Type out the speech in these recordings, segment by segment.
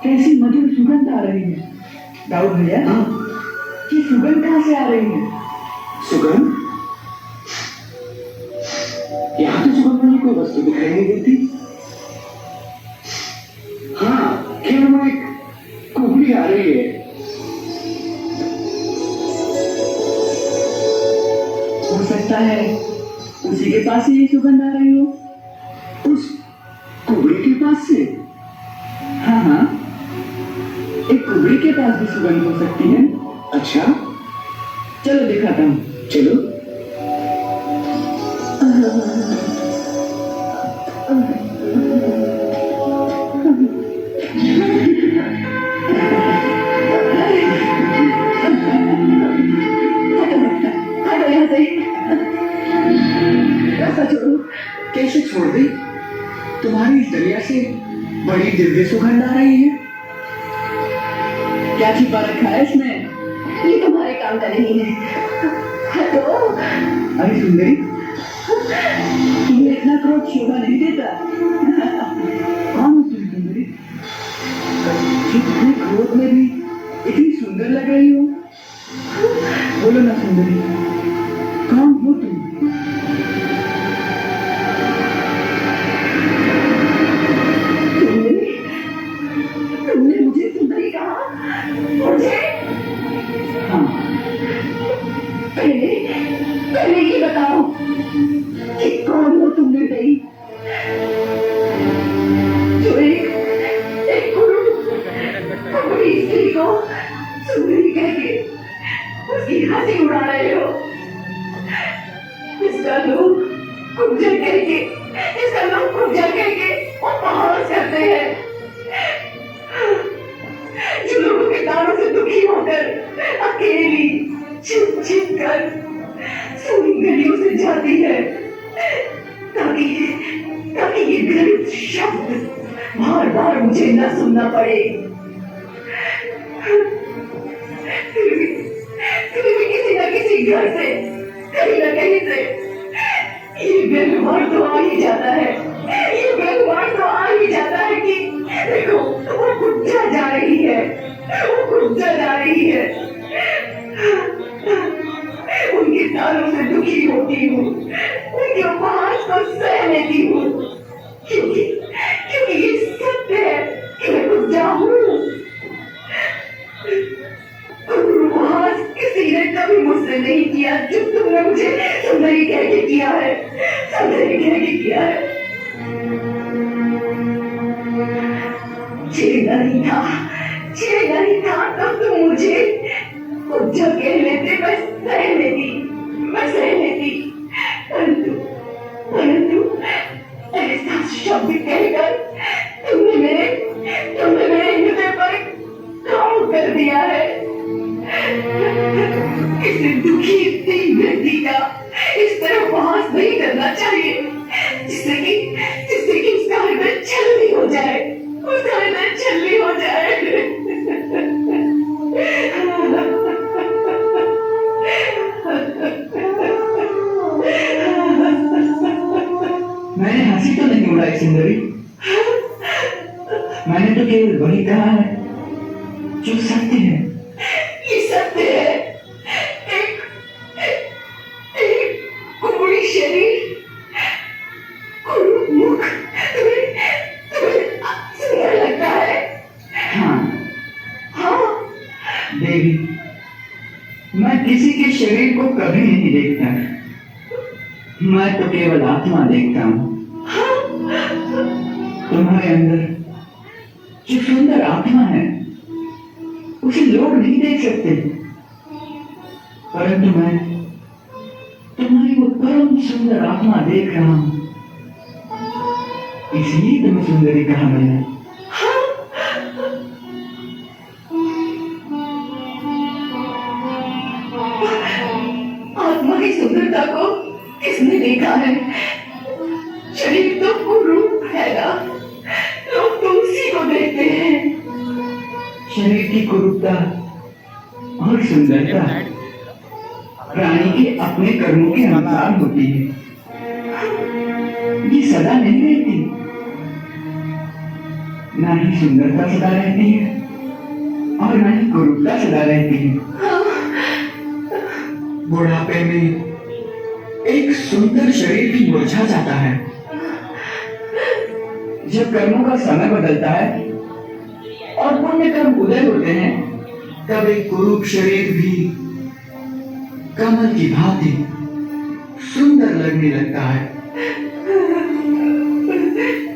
कैसी मधुर सुगंध आ रही है। दाऊद भैया, ये सुगंध कहाँ से आ रही है? सुगंध? यहाँ तो सुगंध वाली कोई वस्तु दिखाई नहीं देती। हाँ, केवल वो एक कुबड़ी आ रही है। हो सकता है उसी के पास से ये सुगंध आ रही हो। उस कुबड़ी के पास से? हाँ हाँ, एक कुबड़ी के पास भी सुगंध हो सकती है। अच्छा, चलो दिखाता हूँ। चलो। कैसे छोड़ दी? तुम्हारी इस दरिया से बड़ी दिव्य सुगंध आ रही है। क्या छिपा रखा है इसमें? ये तुम्हारे काम का नहीं है। हटो। अरे सुंदरी, तुम्हें इतना क्रोध शोभा नहीं देता। कौन हो तुम सुंदरी? इतने क्रोध में भी इतनी सुंदर लग रही हो। बोलो ना सुंदरी, कौन हो तुम? तुमने मुझे सुंदरी कहा? मुझे? हाँ, पहले ये बताओ कि कौन हो तुम निर्दयी, जो एक कुबड़ी स्त्री को सुंदरी कह के उसकी हंसी उड़ा रहे हो। इसका लोग कुब्जा कह के उपहास करते हैं। जो लोगों के तारों से दुखी होकर अकेली छिप कर सुनी गलियों से जाती है, ताकि ये गरीब शब्द बार बार मुझे न सुनना पड़े। फिर भी किसी न किसी घर से, कहीं न कहीं से ये व्यवहार तो आ ही जाता है। ये व्यवहार तो आ ही जाता है कि देखो, वो कुब्जा जा रही है। उनके तारों से दुखी होती हूँ, उनके उपहास को सह लेती हूँ, क्योंकि ये सत्य है कि मैं कुब्जा हूँ। उपहास किसी ने कभी मुझसे नहीं किया जो तुमने मुझे सुंदरी कह के किया है। जे नहीं था तब तुम मुझे कुब्जा कह लेते, मैं सह लेती। परंतु ऐसा शब्द कहकर तुमने मेरे हृदय पर घाव कर दिया है। किसी दुखी दीन व्यक्ति का इस तरह उपहास नहीं करना चाहिए, जिससे कि उसका हृदय छलनी हो जाए। मैंने हंसी तो नहीं उड़ाई सुंदरी, मैंने तो केवल वही कहा है जो सत्य है। ये सत्य है। एक कुबड़ी शरीर, कुरूप मुख तुम्हें सुंदर लगता है। हाँ देवी, मैं किसी के शरीर को कभी नहीं देखता, मैं तो केवल आत्मा देखता हूँ। तुम्हारे अंदर जो सुंदर आत्मा है उसे लोग नहीं देख सकते, परंतु मैं तुम्हारी वो परम सुंदर आत्मा देख रहा हूँ, इसलिए तुम्हें सुंदरी कहा मैंने। आत्मा की सुंदरता को किसने देखा है? की कुरूपता और सुंदरता प्राणी के अपने कर्मों के अनुसार होती है। ये सदा नहीं रहती, ना ही सुंदरता सदा रहती है और ना ही कुरूपता सदा रहती है। बुढ़ापे में एक सुंदर शरीर भी मुरझा जाता है। जब कर्मों का समय बदलता है और पुण्य कर्म उदय होते हैं, तब एक कुरूप शरीर भी कमल की भांति सुंदर लगने लगता है।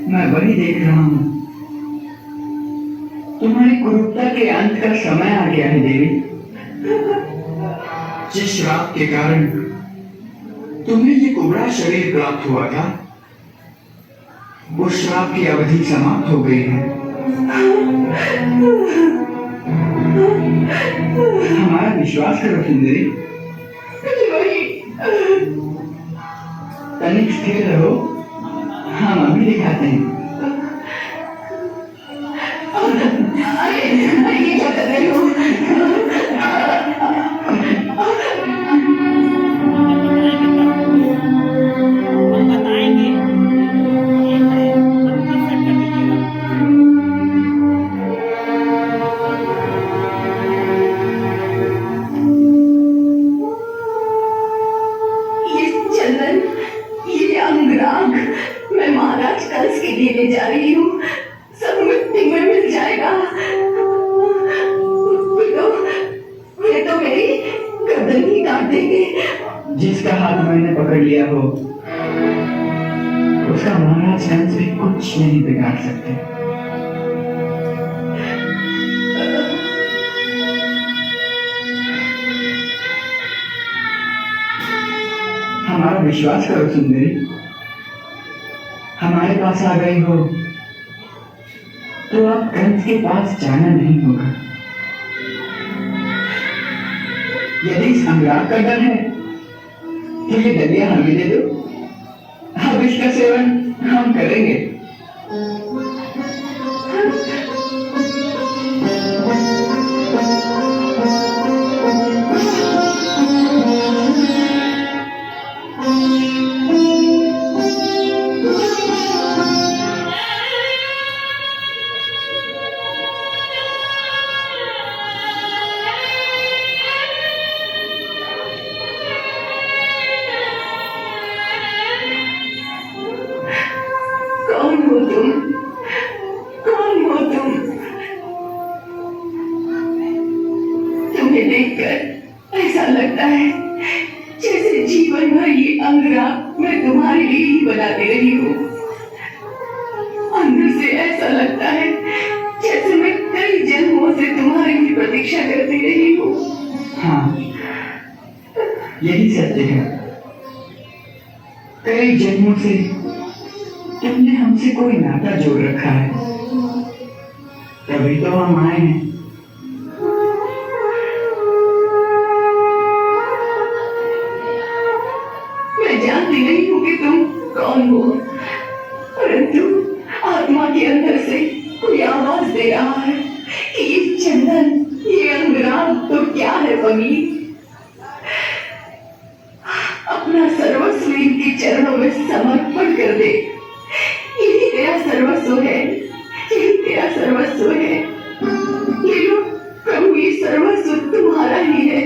मैं वही देख रहा हूं। तुम्हारी कुरूपता के अंत का समय आ गया है देवी। जिस श्राप के कारण तुम्हें ये कुबड़ा शरीर प्राप्त हुआ था, वो श्राप की अवधि समाप्त हो गई है। हमारा विश्वास करो सुंदरी। तनिक स्थिर रहो, हम अभी दिखाते हैं। ये क्या कर रहे हो? मैं महाराज कंस के लिए ले जा रही हूँ। सब मिट्टी में मिल जाएगा। वे तो मेरी गर्दन ही काट देंगे। जिसका हाथ मैंने पकड़ लिया हो, उसका महाराज कंस भी कुछ नहीं बिगाड़ सकते। हमारा विश्वास करो सुंदरी। हमारे पास आ गई हो तो अब कंस के पास जाना नहीं होगा। यदि इस अंगराग का डर है तो ये दलिया हमें दे दो, अब इसका सेवन हम करेंगे। कौन हो तुम? कौन हो तुम? तुम्हें देखकर ऐसा लगता है जैसे जीवन भर ये अंगराग मैं तुम्हारे लिए ही बनाती रही हूँ। अंदर से ऐसा लगता है जैसे मैं कई जन्मों से तुम्हारी ही प्रतीक्षा करती रही हूँ। हाँ, यही सत्य है। कई जन्मों से तुमने हमसे कोई नाता जोड़ रखा है, तभी तो हम आए हैं। मैं जानती नहीं हूँ कि तुम कौन हो, परंतु आत्मा के अंदर से कोई आवाज दे रहा है कि ये चंदन, ये अंगराग तो क्या है बनी। अपना सर्वस्व इनके चरणों में समर्पण कर दे। यही तेरा सर्वस्व है, यही तेरा सर्वस्व है। ये लो प्रभु, ये सर्वस्व तुम्हारा ही है।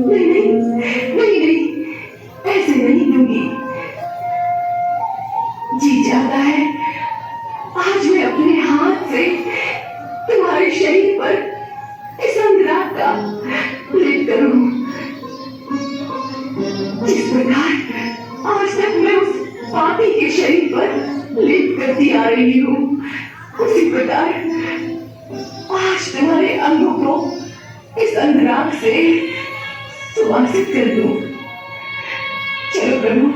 नहीं नहीं नहीं नहीं, ऐसे नहीं दूंगी। जी चाहता है आज मैं अपने हाथ से तुम्हारे शरीर पर इस अंगराग का लेप करूं। जिस प्रकार आज तक मैं उस पापी के शरीर पर लेप करती आ रही हूँ, उसी प्रकार आज तुम्हारे अंगों को इस अंगराग से सुवासित कर दूं। चलो प्रभु,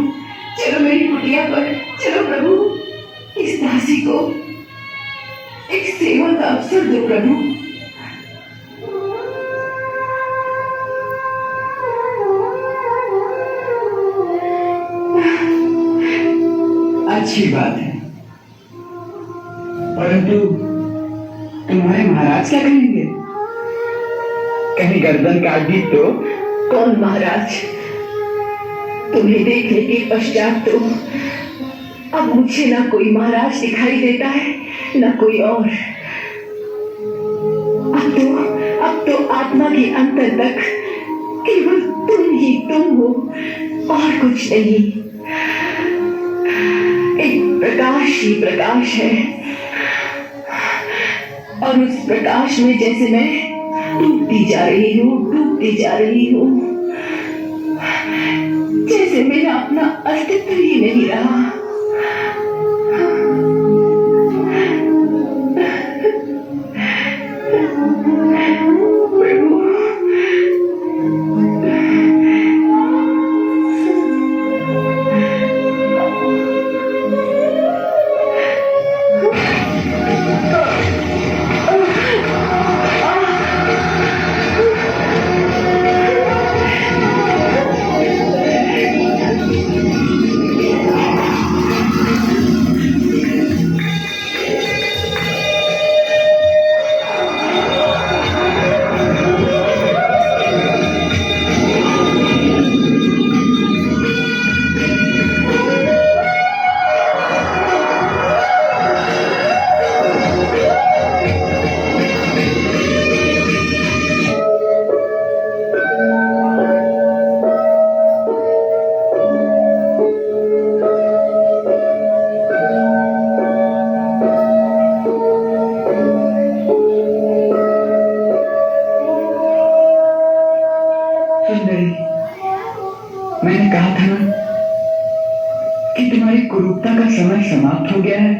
चलो मेरी कुटिया पर, चलो प्रभु। इस दासी को एक सेवा का अवसर दो प्रभु। अच्छी बात है, परंतु तुम्हारे महाराज क्या कहेंगे? कहीं गर्दन काट दी तो? कौन महाराज? तुम्हें देखने के पश्चात तो अब मुझे ना कोई महाराज दिखाई देता है ना कोई और। अब तो आत्मा के अंतर तक केवल तुम ही तुम हो और कुछ नहीं। एक प्रकाश ही प्रकाश है और उस प्रकाश में जैसे मैं डूबती जा रही हूँ, जैसे मेरा अपना अस्तित्व ही नहीं रहा। मैंने कहा था ना कि तुम्हारी कुरूपता का समय समाप्त हो गया है।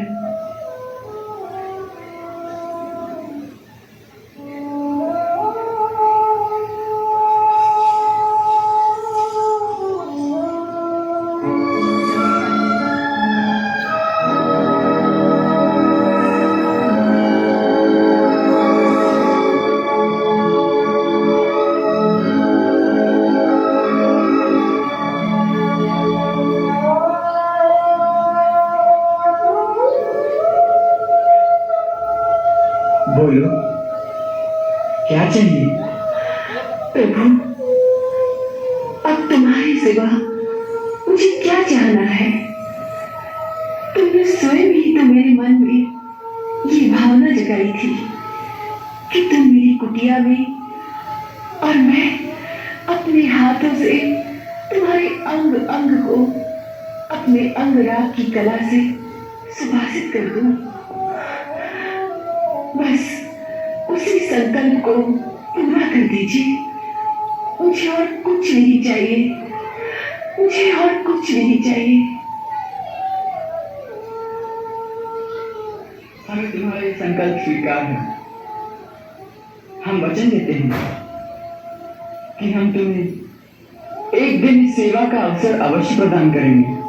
बोलो, क्या चाहिए? प्रभु, अब तुम्हारी सिवा मुझे क्या चाहना है? तुमने स्वयं ही तो मेरे मन में ये भावना जगाई थी कि तुम मेरी कुटिया में और मैं अपने हाथों से तुम्हारे अंग अंग को अपने अंगराग की कला से सुभाषित कर दूं। बस उसी संकल्प को पूरा कर दीजिए। मुझे और कुछ नहीं चाहिए, मुझे और कुछ नहीं चाहिए। हमें तुम्हारे संकल्प स्वीकार है। हम वचन देते हैं कि हम तुम्हें एक दिन इस सेवा का अवसर अवश्य प्रदान करेंगे।